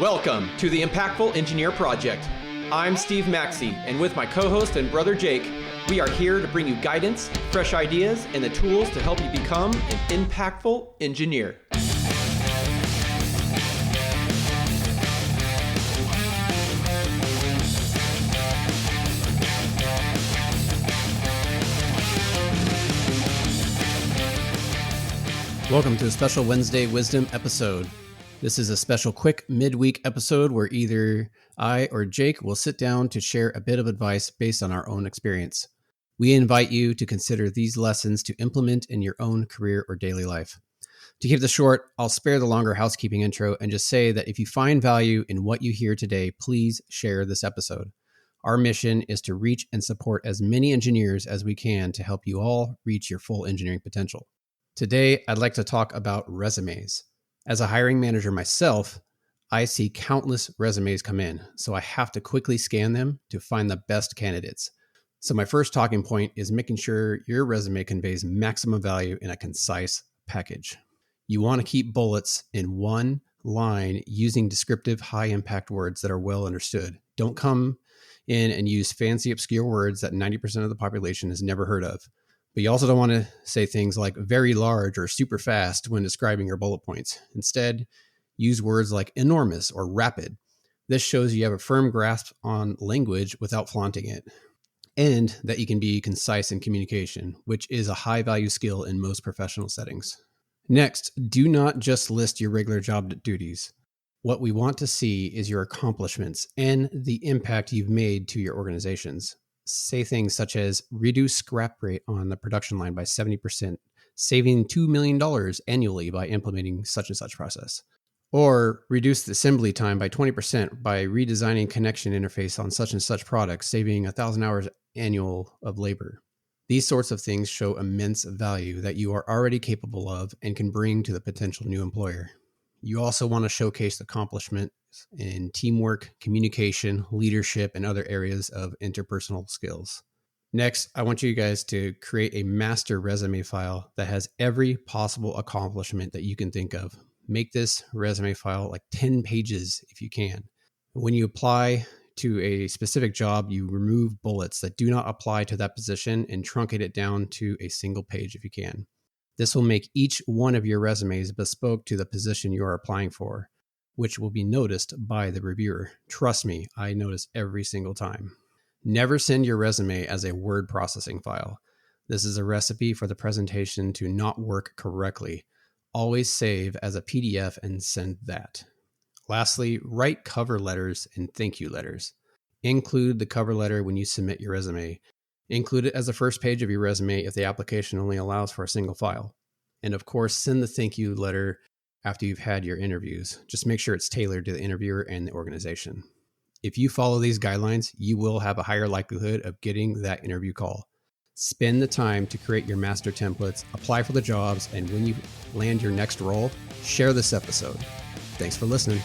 Welcome to the Impactful Engineer Project. I'm Steve Maxey, and with my co-host and brother Jake, we are here to bring you guidance, fresh ideas, and the tools to help you become an impactful engineer. Welcome to a special Wednesday Wisdom episode. This is a special quick midweek episode where either I or Jake will sit down to share a bit of advice based on our own experience. We invite you to consider these lessons to implement in your own career or daily life. To keep this short, I'll spare the longer housekeeping intro and just say that if you find value in what you hear today, please share this episode. Our mission is to reach and support as many engineers as we can to help you all reach your full engineering potential. Today, I'd like to talk about resumes. As a hiring manager myself, I see countless resumes come in, so I have to quickly scan them to find the best candidates. So my first talking point is making sure your resume conveys maximum value in a concise package. You want to keep bullets in one line using descriptive, high-impact words that are well understood. Don't come in and use fancy, obscure words that 90% of the population has never heard of. But you also don't want to say things like very large or super fast when describing your bullet points. Instead, use words like enormous or rapid. This shows you have a firm grasp on language without flaunting it, and that you can be concise in communication, which is a high-value skill in most professional settings. Next, do not just list your regular job duties. What we want to see is your accomplishments and the impact you've made to your organizations. Say things such as reduce scrap rate on the production line by 70%, saving $2 million annually by implementing such and such process. Or reduce the assembly time by 20% by redesigning connection interface on such and such product, saving 1,000 hours annual of labor. These sorts of things show immense value that you are already capable of and can bring to the potential new employer. You also want to showcase accomplishments in teamwork, communication, leadership, and other areas of interpersonal skills. Next, I want you guys to create a master resume file that has every possible accomplishment that you can think of. Make this resume file like 10 pages if you can. When you apply to a specific job, you remove bullets that do not apply to that position and truncate it down to a single page if you can. This will make each one of your resumes bespoke to the position you are applying for, which will be noticed by the reviewer. Trust me, I notice every single time. Never send your resume as a word processing file. This is a recipe for the presentation to not work correctly. Always save as a PDF and send that. Lastly, write cover letters and thank you letters. Include the cover letter when you submit your resume. Include it as the first page of your resume if the application only allows for a single file. And of course, send the thank you letter after you've had your interviews. Just make sure it's tailored to the interviewer and the organization. If you follow these guidelines, you will have a higher likelihood of getting that interview call. Spend the time to create your master templates, apply for the jobs, and when you land your next role, share this episode. Thanks for listening.